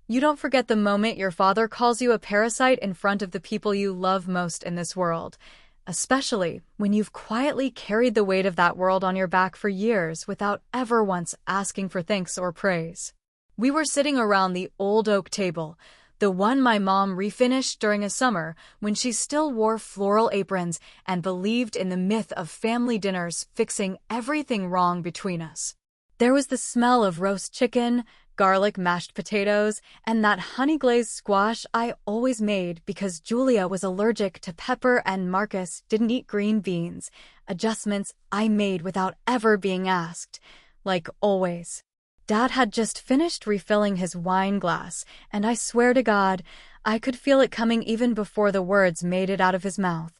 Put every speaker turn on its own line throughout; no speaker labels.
You don't forget the moment your father calls you a parasite in front of the people you love most in this world, especially when you've quietly carried the weight of that world on your back for years without ever once asking for thanks or praise. We were sitting around the old oak table, the one my mom refinished during a summer when she still wore floral aprons and believed in the myth of family dinners fixing everything wrong between us. There was the smell of roast chicken, garlic mashed potatoes, and that honey-glazed squash I always made because Julia was allergic to pepper and Marcus didn't eat green beans, adjustments I made without ever being asked, like always. Dad had just finished refilling his wine glass, and I swear to God, I could feel it coming even before the words made it out of his mouth,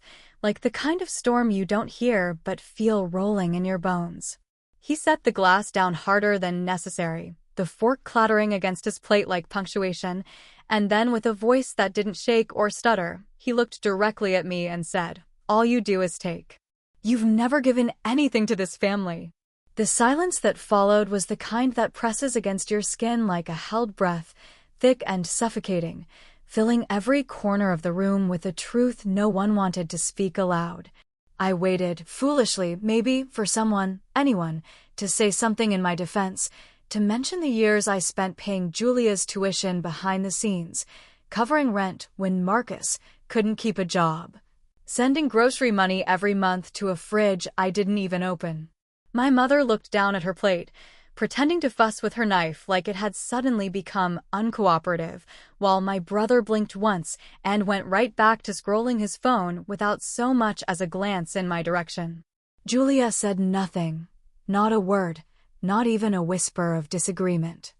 like the kind of storm you don't hear but feel rolling in your bones. He set the glass down harder than necessary, the fork clattering against his plate like punctuation, and then with a voice that didn't shake or stutter, he looked directly at me and said, "All you do is take. You've never given anything to this family." The silence that followed was the kind that presses against your skin like a held breath, thick and suffocating, filling every corner of the room with a truth no one wanted to speak aloud. I waited, foolishly, maybe, for someone, anyone, to say something in my defense, to mention the years I spent paying Julia's tuition behind the scenes, covering rent when Marcus couldn't keep a job, sending grocery money every month to a fridge I didn't even open. My mother looked down at her plate, pretending to fuss with her knife like it had suddenly become uncooperative, while my brother blinked once and went right back to scrolling his phone without so much as a glance in my direction. Julia said nothing, not a word, not even a whisper of disagreement.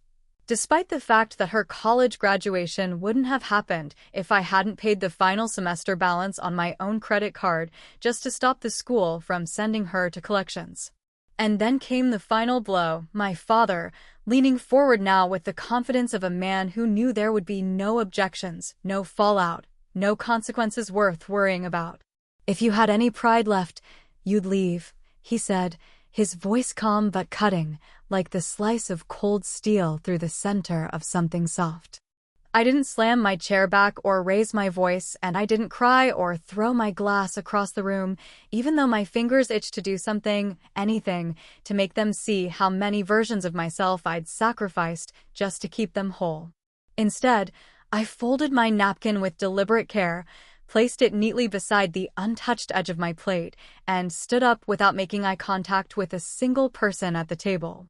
Despite the fact that her college graduation wouldn't have happened if I hadn't paid the final semester balance on my own credit card just to stop the school from sending her to collections. And then came the final blow, my father, leaning forward now with the confidence of a man who knew there would be no objections, no fallout, no consequences worth worrying about. "If you had any pride left, you'd leave," he said, his voice calm but cutting, like the slice of cold steel through the center of something soft. I didn't slam my chair back or raise my voice, and I didn't cry or throw my glass across the room, even though my fingers itched to do something, anything, to make them see how many versions of myself I'd sacrificed just to keep them whole. Instead, I folded my napkin with deliberate care, placed it neatly beside the untouched edge of my plate, and stood up without making eye contact with a single person at the table.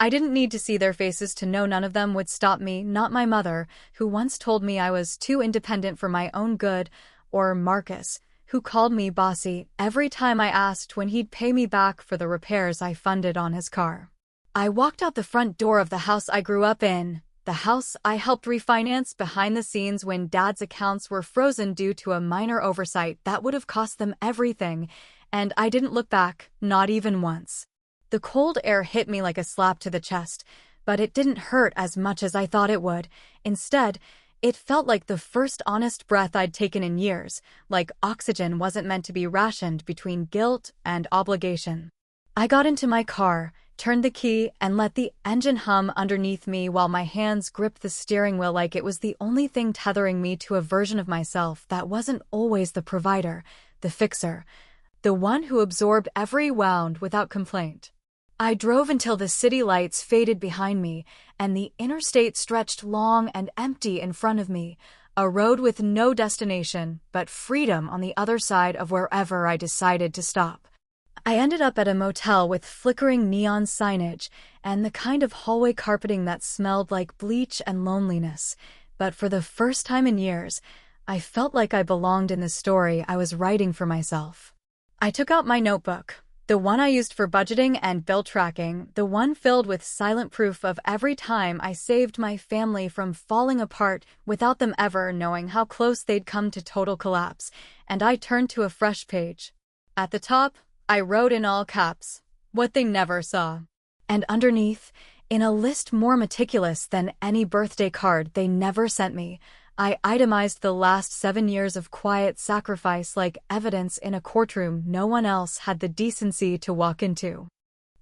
I didn't need to see their faces to know none of them would stop me, not my mother, who once told me I was too independent for my own good, or Marcus, who called me bossy every time I asked when he'd pay me back for the repairs I funded on his car. I walked out the front door of the house I grew up in, the house I helped refinance behind the scenes when Dad's accounts were frozen due to a minor oversight that would have cost them everything, and I didn't look back, not even once. The cold air hit me like a slap to the chest, but it didn't hurt as much as I thought it would. Instead, it felt like the first honest breath I'd taken in years, like oxygen wasn't meant to be rationed between guilt and obligation. I got into my car, turned the key, and let the engine hum underneath me while my hands gripped the steering wheel like it was the only thing tethering me to a version of myself that wasn't always the provider, the fixer, the one who absorbed every wound without complaint. I drove until the city lights faded behind me, and the interstate stretched long and empty in front of me, a road with no destination but freedom on the other side of wherever I decided to stop. I ended up at a motel with flickering neon signage and the kind of hallway carpeting that smelled like bleach and loneliness, but for the first time in years, I felt like I belonged in the story I was writing for myself. I took out my notebook, the one I used for budgeting and bill tracking, the one filled with silent proof of every time I saved my family from falling apart without them ever knowing how close they'd come to total collapse, and I turned to a fresh page. At the top, I wrote in all caps, "What they never saw." And underneath, in a list more meticulous than any birthday card they never sent me, I itemized the last 7 years of quiet sacrifice like evidence in a courtroom no one else had the decency to walk into.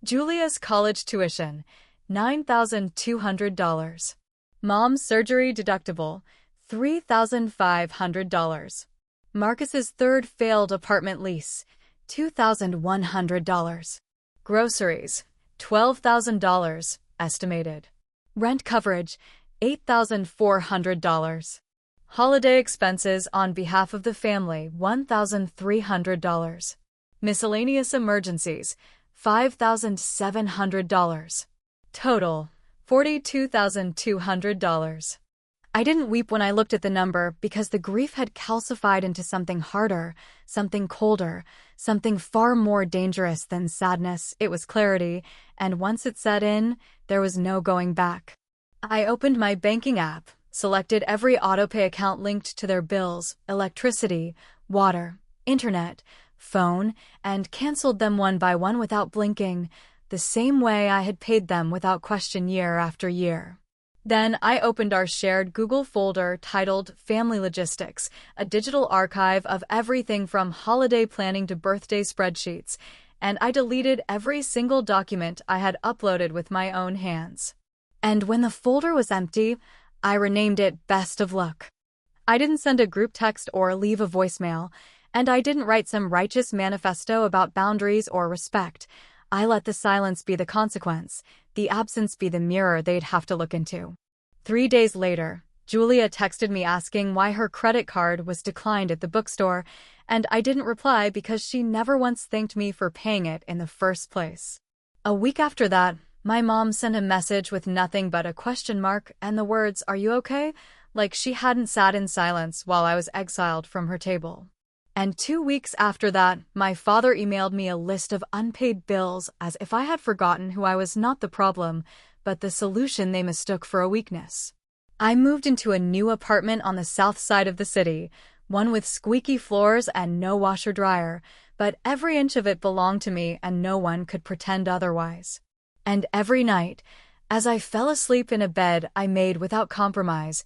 Julia's college tuition, $9,200. Mom's surgery deductible, $3,500. Marcus's third failed apartment lease, $2,100. Groceries, $12,000, estimated. Rent coverage, $8,400. Holiday expenses on behalf of the family, $1,300. Miscellaneous emergencies, $5,700. Total, $42,200. I didn't weep when I looked at the number because the grief had calcified into something harder, something colder, something far more dangerous than sadness. It was clarity, and once it set in, there was no going back. I opened my banking app, selected every autopay account linked to their bills, electricity, water, internet, phone, and canceled them one by one without blinking, the same way I had paid them without question year after year. Then I opened our shared Google folder titled Family Logistics, a digital archive of everything from holiday planning to birthday spreadsheets, and I deleted every single document I had uploaded with my own hands. And when the folder was empty, I renamed it Best of Luck. I didn't send a group text or leave a voicemail, and I didn't write some righteous manifesto about boundaries or respect. I let the silence be the consequence, the absence be the mirror they'd have to look into. 3 days later, Julia texted me asking why her credit card was declined at the bookstore, and I didn't reply because she never once thanked me for paying it in the first place. A week after that, my mom sent a message with nothing but a question mark and the words, "Are you okay?" like she hadn't sat in silence while I was exiled from her table. And 2 weeks after that, my father emailed me a list of unpaid bills as if I had forgotten who I was, not the problem, but the solution they mistook for a weakness. I moved into a new apartment on the south side of the city, one with squeaky floors and no washer-dryer, but every inch of it belonged to me and no one could pretend otherwise. And every night, as I fell asleep in a bed I made without compromise,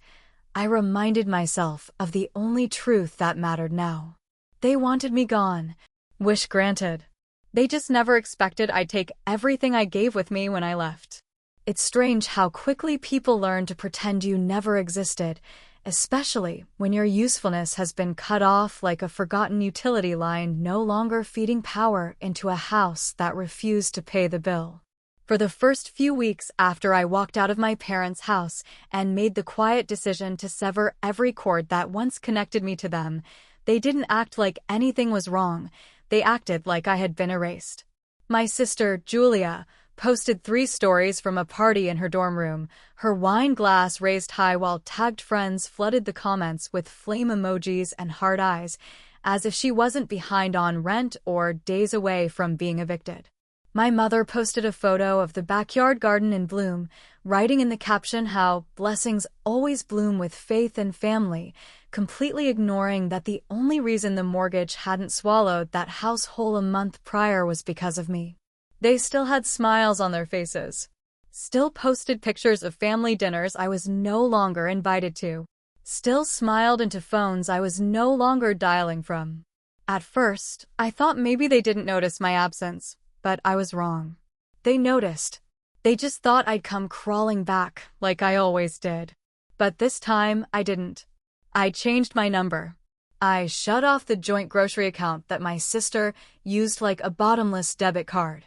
I reminded myself of the only truth that mattered now. They wanted me gone. Wish granted. They just never expected I'd take everything I gave with me when I left. It's strange how quickly people learn to pretend you never existed, especially when your usefulness has been cut off like a forgotten utility line no longer feeding power into a house that refused to pay the bill. For the first few weeks after I walked out of my parents' house and made the quiet decision to sever every cord that once connected me to them, they didn't act like anything was wrong. They acted like I had been erased. My sister, Julia, posted 3 stories from a party in her dorm room, her wine glass raised high while tagged friends flooded the comments with flame emojis and heart eyes, as if she wasn't behind on rent or days away from being evicted. My mother posted a photo of the backyard garden in bloom, writing in the caption how blessings always bloom with faith and family, completely ignoring that the only reason the mortgage hadn't swallowed that house whole a month prior was because of me. They still had smiles on their faces. Still posted pictures of family dinners I was no longer invited to. Still smiled into phones I was no longer dialing from. At first, I thought maybe they didn't notice my absence, but I was wrong. They noticed. They just thought I'd come crawling back, like I always did. But this time, I didn't. I changed my number. I shut off the joint grocery account that my sister used like a bottomless debit card.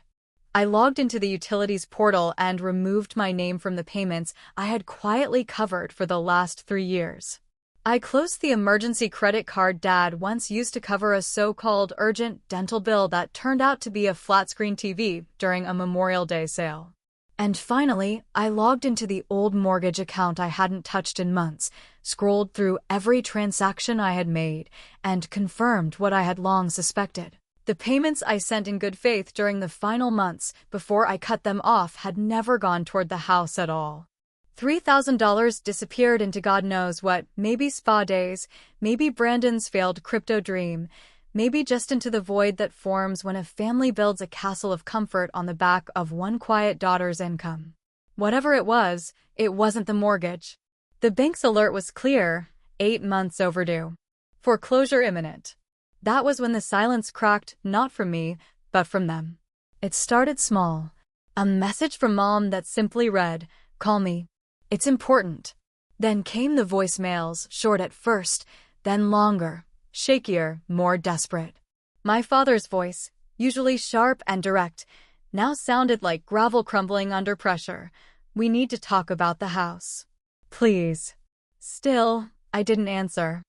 I logged into the utilities portal and removed my name from the payments I had quietly covered for the last 3 years. I closed the emergency credit card Dad once used to cover a so-called urgent dental bill that turned out to be a flat-screen TV during a Memorial Day sale. And finally, I logged into the old mortgage account I hadn't touched in months, scrolled through every transaction I had made, and confirmed what I had long suspected. The payments I sent in good faith during the final months before I cut them off had never gone toward the house at all. $3,000 disappeared into God knows what, maybe spa days, maybe Brandon's failed crypto dream, maybe just into the void that forms when a family builds a castle of comfort on the back of one quiet daughter's income. Whatever it wasn't the mortgage. The bank's alert was clear, 8 months overdue. Foreclosure imminent. That was when the silence cracked, not from me, but from them. It started small. A message from Mom that simply read, "Call me." It's important. Then came the voicemails, short at first, then longer, shakier, more desperate. My father's voice, usually sharp and direct, now sounded like gravel crumbling under pressure. We need to talk about the house. Please. Still, I didn't answer.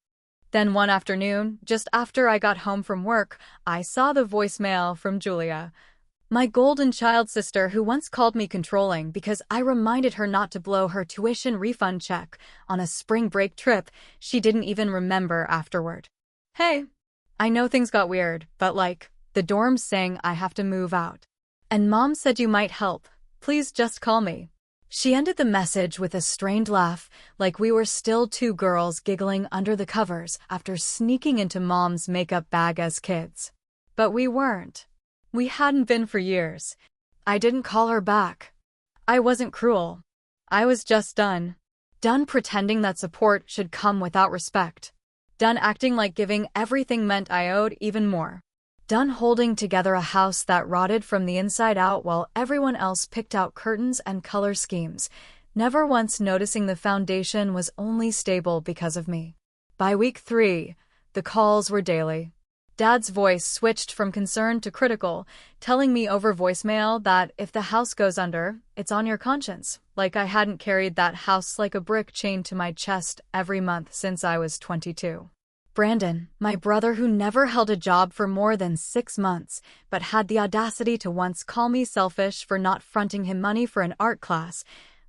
Then one afternoon, just after I got home from work, I saw the voicemail from Julia, my golden child sister who once called me controlling because I reminded her not to blow her tuition refund check on a spring break trip she didn't even remember afterward. Hey, I know things got weird, but the dorm's saying I have to move out. And Mom said you might help. Please just call me. She ended the message with a strained laugh, like we were still two girls giggling under the covers after sneaking into Mom's makeup bag as kids. But we weren't. We hadn't been for years. I didn't call her back. I wasn't cruel. I was just done. Done pretending that support should come without respect. Done acting like giving everything meant I owed even more. Done holding together a house that rotted from the inside out while everyone else picked out curtains and color schemes, never once noticing the foundation was only stable because of me. By week 3, the calls were daily. Dad's voice switched from concerned to critical, telling me over voicemail that if the house goes under, it's on your conscience, like I hadn't carried that house like a brick chained to my chest every month since I was 22. Brandon, my brother who never held a job for more than 6 months, but had the audacity to once call me selfish for not fronting him money for an art class,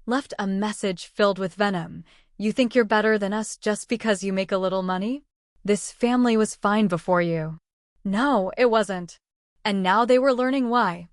left a message filled with venom. You think you're better than us just because you make a little money? This family was fine before you. No, it wasn't. And now they were learning why.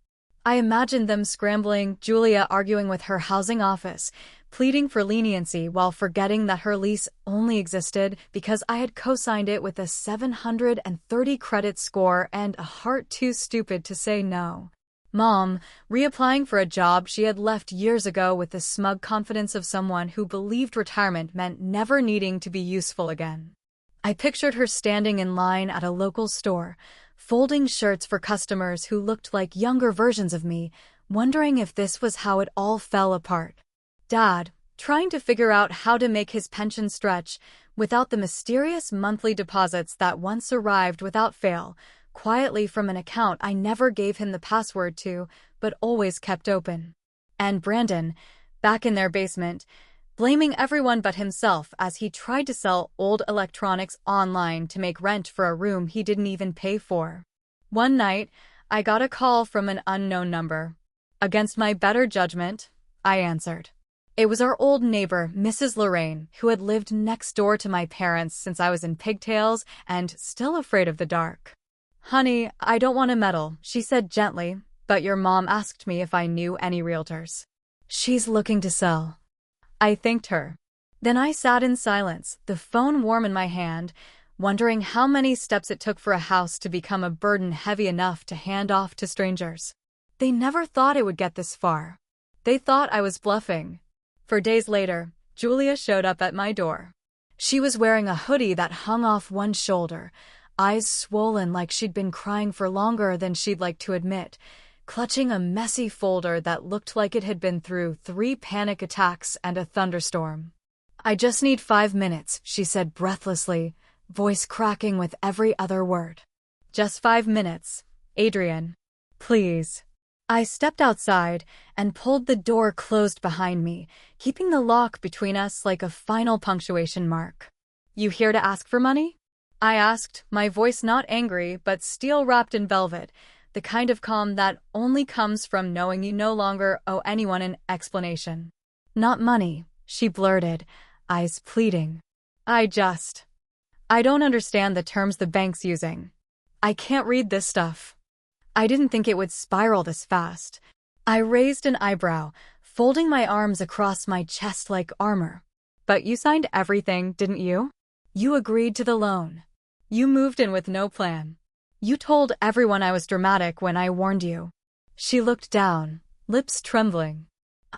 I imagined them scrambling, Julia arguing with her housing office, pleading for leniency while forgetting that her lease only existed because I had co-signed it with a 730 credit score and a heart too stupid to say no. Mom, reapplying for a job she had left years ago with the smug confidence of someone who believed retirement meant never needing to be useful again. I pictured her standing in line at a local store, folding shirts for customers who looked like younger versions of me, wondering if this was how it all fell apart. Dad, trying to figure out how to make his pension stretch without the mysterious monthly deposits that once arrived without fail, quietly from an account I never gave him the password to, but always kept open. And Brandon, back in their basement, blaming everyone but himself as he tried to sell old electronics online to make rent for a room he didn't even pay for. One night, I got a call from an unknown number. Against my better judgment, I answered. It was our old neighbor, Mrs. Lorraine, who had lived next door to my parents since I was in pigtails and still afraid of the dark. Honey, I don't want to meddle, she said gently, but your mom asked me if I knew any realtors. She's looking to sell. I thanked her. Then I sat in silence, the phone warm in my hand, wondering how many steps it took for a house to become a burden heavy enough to hand off to strangers. They never thought it would get this far. They thought I was bluffing. For days later, Julia showed up at my door. She was wearing a hoodie that hung off one shoulder, eyes swollen like she'd been crying for longer than she'd like to admit, clutching a messy folder that looked like it had been through 3 panic attacks and a thunderstorm. I just need 5 minutes, she said breathlessly, voice cracking with every other word. Just 5 minutes, Adrian. Please. I stepped outside and pulled the door closed behind me, keeping the lock between us like a final punctuation mark. You here to ask for money? I asked, my voice not angry but steel wrapped in velvet, the kind of calm that only comes from knowing you no longer owe anyone an explanation. Not money, she blurted, eyes pleading. I don't understand the terms the bank's using. I can't read this stuff. I didn't think it would spiral this fast. I raised an eyebrow, folding my arms across my chest like armor. But you signed everything, didn't you? You agreed to the loan. You moved in with no plan. You told everyone I was dramatic when I warned you. She looked down, lips trembling.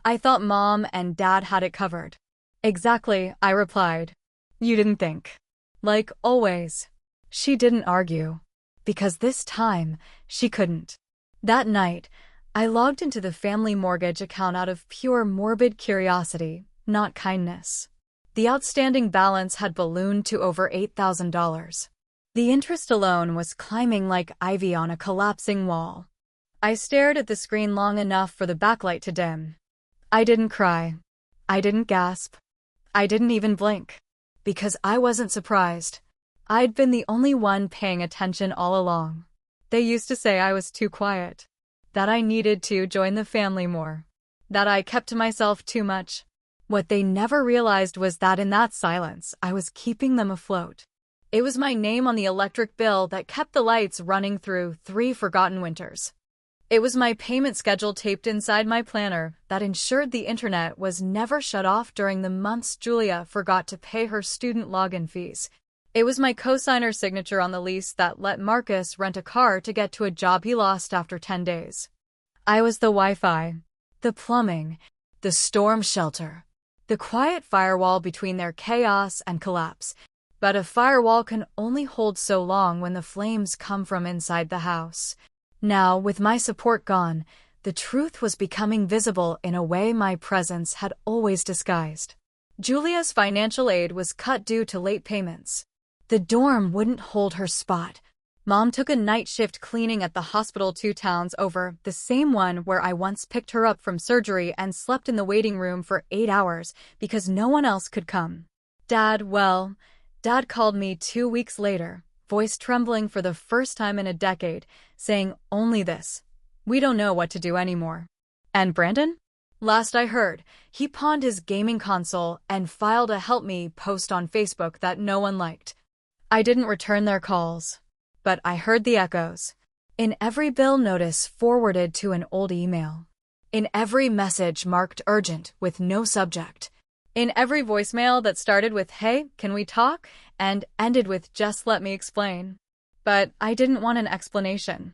I thought Mom and Dad had it covered. Exactly, I replied. You didn't think. Like always. She didn't argue. Because this time, she couldn't. That night, I logged into the family mortgage account out of pure morbid curiosity, not kindness. The outstanding balance had ballooned to over $8,000. The interest alone was climbing like ivy on a collapsing wall. I stared at the screen long enough for the backlight to dim. I didn't cry. I didn't gasp. I didn't even blink. Because I wasn't surprised. I'd been the only one paying attention all along. They used to say I was too quiet. That I needed to join the family more. That I kept to myself too much. What they never realized was that in that silence, I was keeping them afloat. It was my name on the electric bill that kept the lights running through 3 forgotten winters. It was my payment schedule taped inside my planner that ensured the internet was never shut off during the months Julia forgot to pay her student login fees. It was my co-signer's signature on the lease that let Marcus rent a car to get to a job he lost after 10 days. I was the Wi-Fi, the plumbing, the storm shelter, the quiet firewall between their chaos and collapse. But a firewall can only hold so long when the flames come from inside the house. Now, with my support gone, the truth was becoming visible in a way my presence had always disguised. Julia's financial aid was cut due to late payments. The dorm wouldn't hold her spot. Mom took a night shift cleaning at the hospital 2 towns over, the same one where I once picked her up from surgery and slept in the waiting room for 8 hours because no one else could come. Dad called me 2 weeks later, voice trembling for the first time in a decade, saying only this: "We don't know what to do anymore." And Brandon? Last I heard, he pawned his gaming console and filed a help me post on Facebook that no one liked. I didn't return their calls, but I heard the echoes. In every bill notice forwarded to an old email. In every message marked urgent with no subject. In every voicemail that started with, "Hey, can we talk?" and ended with, "Just let me explain." But I didn't want an explanation.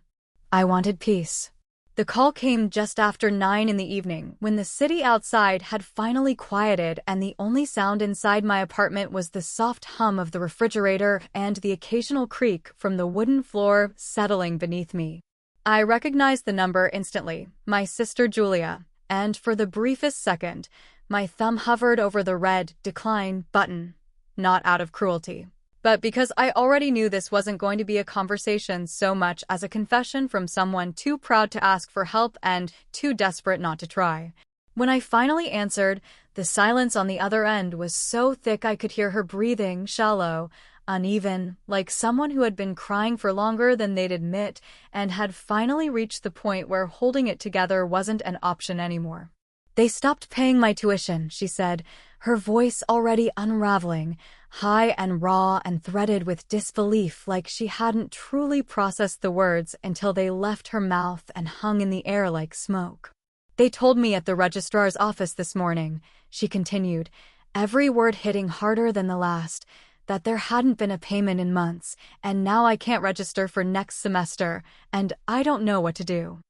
I wanted peace. The call came just after 9 in the evening, when the city outside had finally quieted and the only sound inside my apartment was the soft hum of the refrigerator and the occasional creak from the wooden floor settling beneath me. I recognized the number instantly, my sister Julia, and for the briefest second, my thumb hovered over the red decline button, not out of cruelty, but because I already knew this wasn't going to be a conversation so much as a confession from someone too proud to ask for help and too desperate not to try. When I finally answered, the silence on the other end was so thick I could hear her breathing, shallow, uneven, like someone who had been crying for longer than they'd admit and had finally reached the point where holding it together wasn't an option anymore. "They stopped paying my tuition," she said, her voice already unraveling, high and raw and threaded with disbelief, like she hadn't truly processed the words until they left her mouth and hung in the air like smoke. "They told me at the registrar's office this morning," she continued, every word hitting harder than the last, "that there hadn't been a payment in months, and now I can't register for next semester, and I don't know what to do."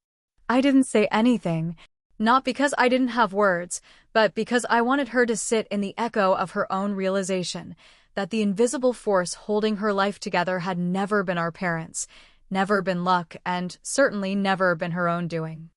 I didn't say anything. Not because I didn't have words, but because I wanted her to sit in the echo of her own realization that the invisible force holding her life together had never been our parents, never been luck, and certainly never been her own doing.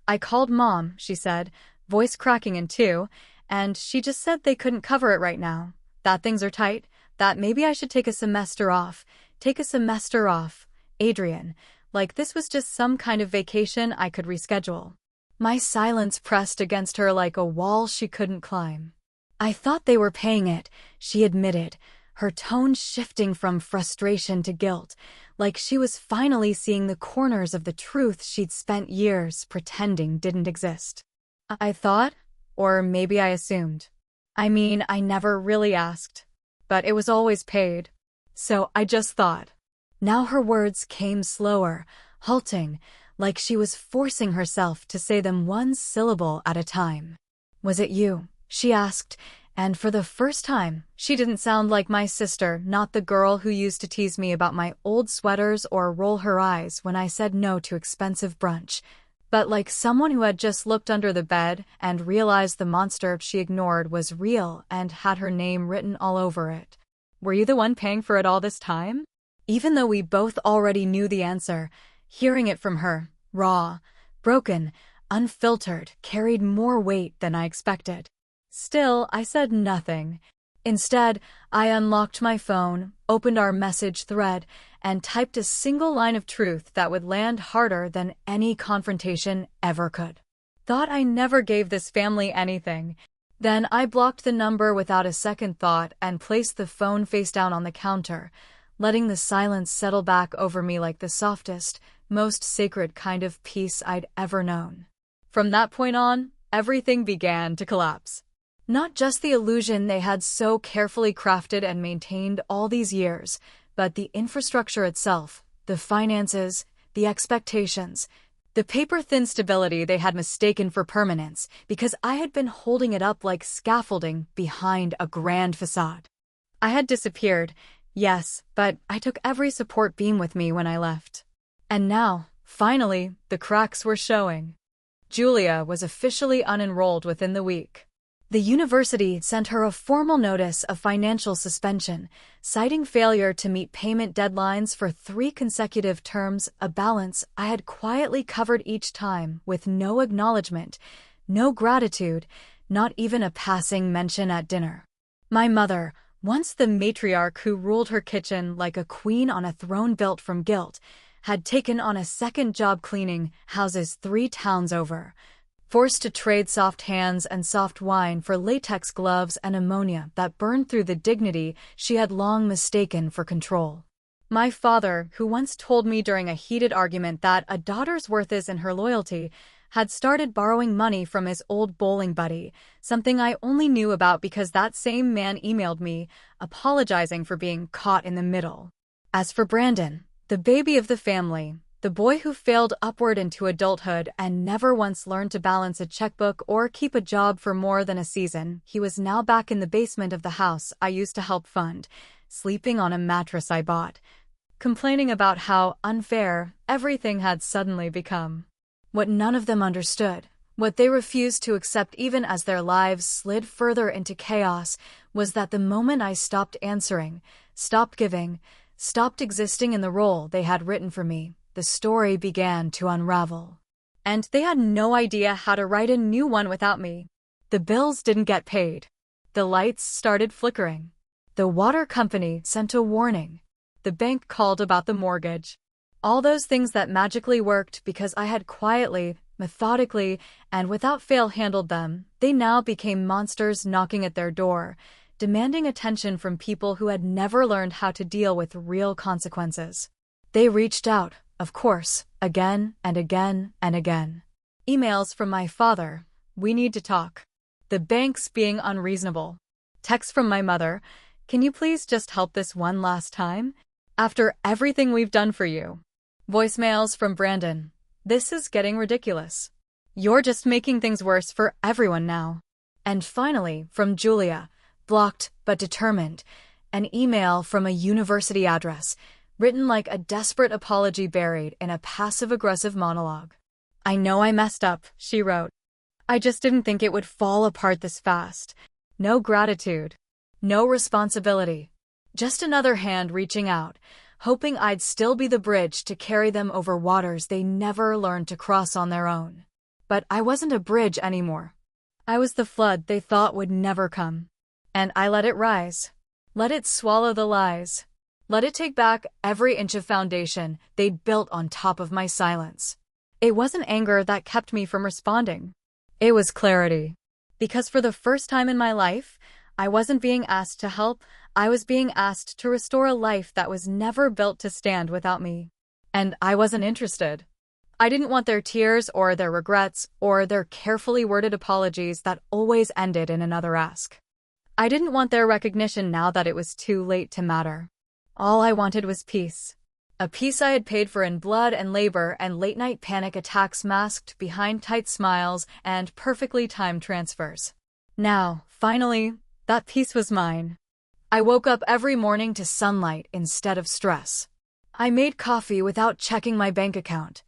"I called Mom," she said, voice cracking in two, "and she just said they couldn't cover it right now, that things are tight, that maybe I should take a semester off. Take a semester off, Adrian, like this was just some kind of vacation I could reschedule." My silence pressed against her like a wall she couldn't climb. "I thought they were paying it," she admitted, her tone shifting from frustration to guilt, like she was finally seeing the corners of the truth she'd spent years pretending didn't exist. "I thought, or maybe I assumed. I mean, I never really asked. But it was always paid. So I just thought." Now her words came slower, halting, like she was forcing herself to say them one syllable at a time. "Was it you?" she asked, and for the first time, she didn't sound like my sister, not the girl who used to tease me about my old sweaters or roll her eyes when I said no to expensive brunch, but like someone who had just looked under the bed and realized the monster she ignored was real and had her name written all over it. "Were you the one paying for it all this time?" Even though we both already knew the answer, hearing it from her, raw, broken, unfiltered, carried more weight than I expected. Still, I said nothing. Instead, I unlocked my phone, opened our message thread, and typed a single line of truth that would land harder than any confrontation ever could. Thought I never gave this family anything. Then I blocked the number without a second thought and placed the phone face down on the counter, letting the silence settle back over me like the softest, most sacred kind of peace I'd ever known. From that point on, everything began to collapse. Not just the illusion they had so carefully crafted and maintained all these years, but the infrastructure itself, the finances, the expectations, the paper-thin stability they had mistaken for permanence because I had been holding it up like scaffolding behind a grand facade. I had disappeared, yes, but I took every support beam with me when I left. And now, finally, the cracks were showing. Julia was officially unenrolled within the week. The university sent her a formal notice of financial suspension, citing failure to meet payment deadlines for 3 consecutive terms, a balance I had quietly covered each time with no acknowledgement, no gratitude, not even a passing mention at dinner. My mother, once the matriarch who ruled her kitchen like a queen on a throne built from guilt, had taken on a second job cleaning houses 3 towns over, forced to trade soft hands and soft wine for latex gloves and ammonia that burned through the dignity she had long mistaken for control. My father, who once told me during a heated argument that a daughter's worth is in her loyalty, had started borrowing money from his old bowling buddy, something I only knew about because that same man emailed me, apologizing for being caught in the middle. As for Brandon, the baby of the family, the boy who failed upward into adulthood and never once learned to balance a checkbook or keep a job for more than a season, he was now back in the basement of the house I used to help fund, sleeping on a mattress I bought, complaining about how unfair everything had suddenly become. What none of them understood, what they refused to accept even as their lives slid further into chaos, was that the moment I stopped answering, stopped giving, stopped existing in the role they had written for me, the story began to unravel. And they had no idea how to write a new one without me. The bills didn't get paid. The lights started flickering. The water company sent a warning. The bank called about the mortgage. All those things that magically worked because I had quietly, methodically, and without fail handled them, they now became monsters knocking at their door, demanding attention from people who had never learned how to deal with real consequences. They reached out, of course, again and again and again. Emails from my father, "We need to talk." The banks being unreasonable. Texts from my mother, "Can you please just help this one last time? After everything we've done for you." Voicemails from Brandon, "This is getting ridiculous. You're just making things worse for everyone now." And finally, from Julia, blocked but determined, an email from a university address, written like a desperate apology buried in a passive-aggressive monologue. "I know I messed up," she wrote. "I just didn't think it would fall apart this fast. No gratitude. No responsibility. Just another hand reaching out, hoping I'd still be the bridge to carry them over waters they never learned to cross on their own. But I wasn't a bridge anymore. I was the flood they thought would never come. And I let it rise. Let it swallow the lies. Let it take back every inch of foundation they'd built on top of my silence." It wasn't anger that kept me from responding. It was clarity. Because for the first time in my life, I wasn't being asked to help, I was being asked to restore a life that was never built to stand without me. And I wasn't interested. I didn't want their tears or their regrets or their carefully worded apologies that always ended in another ask. I didn't want their recognition now that it was too late to matter. All I wanted was peace. A peace I had paid for in blood and labor and late-night panic attacks masked behind tight smiles and perfectly timed transfers. Now, finally, that peace was mine. I woke up every morning to sunlight instead of stress. I made coffee without checking my bank account.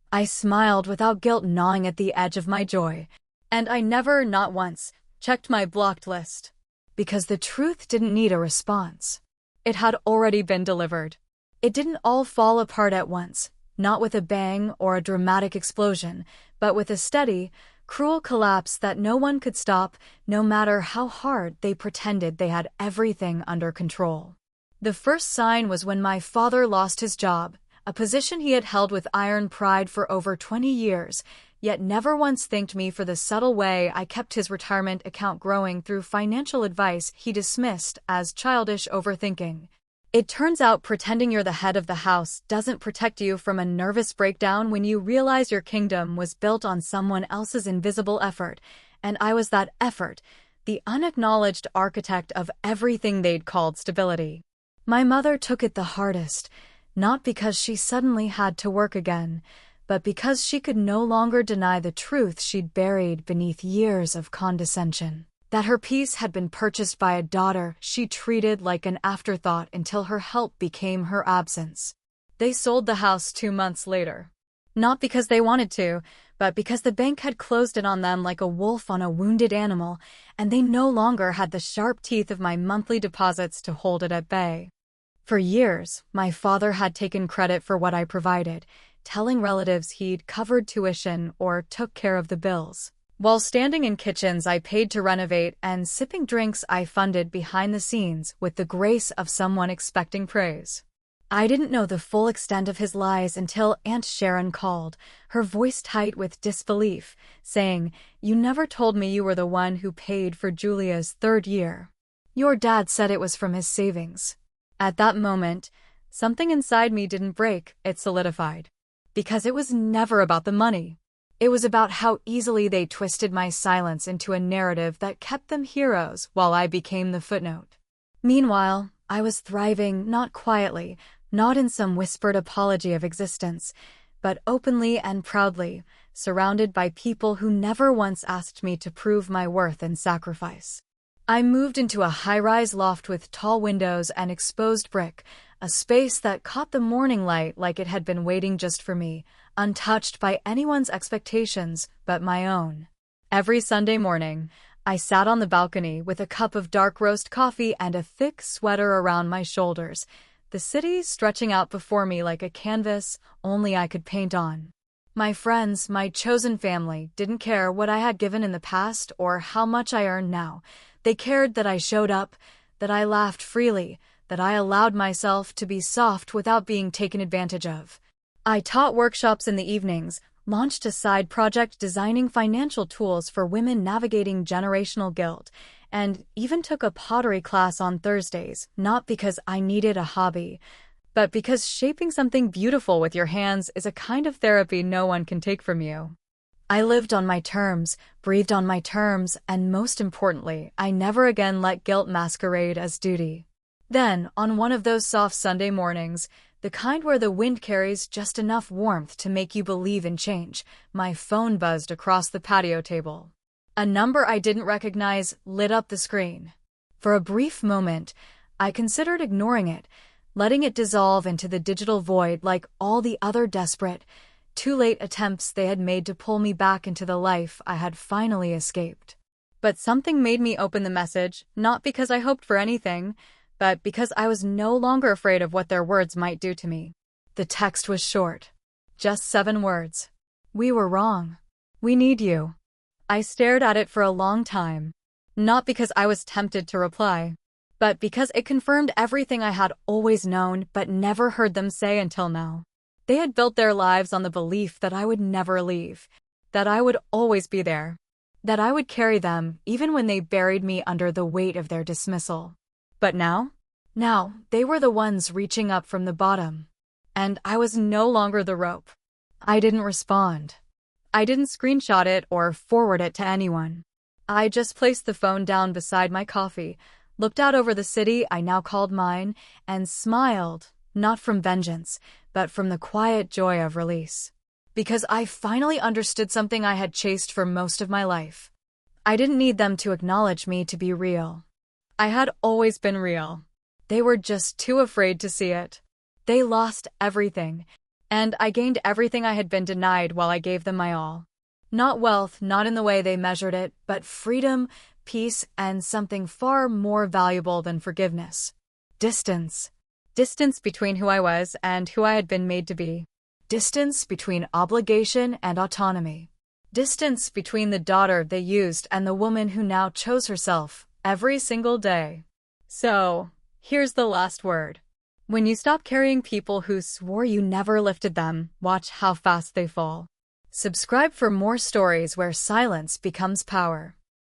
I smiled without guilt gnawing at the edge of my joy. And I never, not once, checked my blocked list. Because the truth didn't need a response. It had already been delivered. It didn't all fall apart at once, not with a bang or a dramatic explosion, but with a steady, Cruel collapse that no one could stop, no matter how hard they pretended they had everything under control. The first sign was when my father lost his job, a position he had held with iron pride for over 20 years, yet never once thanked me for the subtle way I kept his retirement account growing through financial advice he dismissed as childish overthinking. It turns out pretending you're the head of the house doesn't protect you from a nervous breakdown when you realize your kingdom was built on someone else's invisible effort, and I was that effort, the unacknowledged architect of everything they'd called stability. My mother took it the hardest, not because she suddenly had to work again, but because she could no longer deny the truth she'd buried beneath years of condescension. That her peace had been purchased by a daughter she treated like an afterthought until her help became her absence. They sold the house 2 months later. Not because they wanted to, but because the bank had closed it on them like a wolf on a wounded animal, and they no longer had the sharp teeth of my monthly deposits to hold it at bay. For years, my father had taken credit for what I provided, telling relatives he'd covered tuition or took care of the bills. While standing in kitchens I paid to renovate and sipping drinks I funded behind the scenes with the grace of someone expecting praise. I didn't know the full extent of his lies until Aunt Sharon called, her voice tight with disbelief, saying, "You never told me you were the one who paid for Julia's 3rd year. Your dad said it was from his savings." At that moment, something inside me didn't break, it solidified. Because it was never about the money. It was about how easily they twisted my silence into a narrative that kept them heroes while I became the footnote. Meanwhile, I was thriving not quietly, not in some whispered apology of existence, but openly and proudly, surrounded by people who never once asked me to prove my worth and sacrifice. I moved into a high-rise loft with tall windows and exposed brick, a space that caught the morning light like it had been waiting just for me, untouched by anyone's expectations but my own. Every Sunday morning, I sat on the balcony with a cup of dark roast coffee and a thick sweater around my shoulders, the city stretching out before me like a canvas only I could paint on. My friends, my chosen family, didn't care what I had given in the past or how much I earned now. They cared that I showed up, that I laughed freely, that I allowed myself to be soft without being taken advantage of. I taught workshops in the evenings, launched a side project designing financial tools for women navigating generational guilt, and even took a pottery class on Thursdays, not because I needed a hobby, but because shaping something beautiful with your hands is a kind of therapy no one can take from you. I lived on my terms, breathed on my terms, and most importantly, I never again let guilt masquerade as duty. Then, on one of those soft Sunday mornings, the kind where the wind carries just enough warmth to make you believe in change, my phone buzzed across the patio table. A number I didn't recognize lit up the screen. For a brief moment, I considered ignoring it, letting it dissolve into the digital void like all the other desperate, too late attempts they had made to pull me back into the life I had finally escaped. But something made me open the message, not because I hoped for anything, but because I was no longer afraid of what their words might do to me. The text was short. Just 7 words. "We were wrong. We need you." I stared at it for a long time. Not because I was tempted to reply, but because it confirmed everything I had always known but never heard them say until now. They had built their lives on the belief that I would never leave, that I would always be there, that I would carry them even when they buried me under the weight of their dismissal. But now, they were the ones reaching up from the bottom, and I was no longer the rope. I didn't respond. I didn't screenshot it or forward it to anyone. I just placed the phone down beside my coffee, looked out over the city I now called mine, and smiled, not from vengeance, but from the quiet joy of release. Because I finally understood something I had chased for most of my life. I didn't need them to acknowledge me to be real. I had always been real. They were just too afraid to see it. They lost everything, and I gained everything I had been denied while I gave them my all. Not wealth, not in the way they measured it, but freedom, peace, and something far more valuable than forgiveness. Distance. Distance between who I was and who I had been made to be. Distance between obligation and autonomy. distance between the daughter they used and the woman who now chose herself every single day. So, here's the last word. When you stop carrying people who swore you never lifted them, watch how fast they fall. Subscribe for more stories where silence becomes power.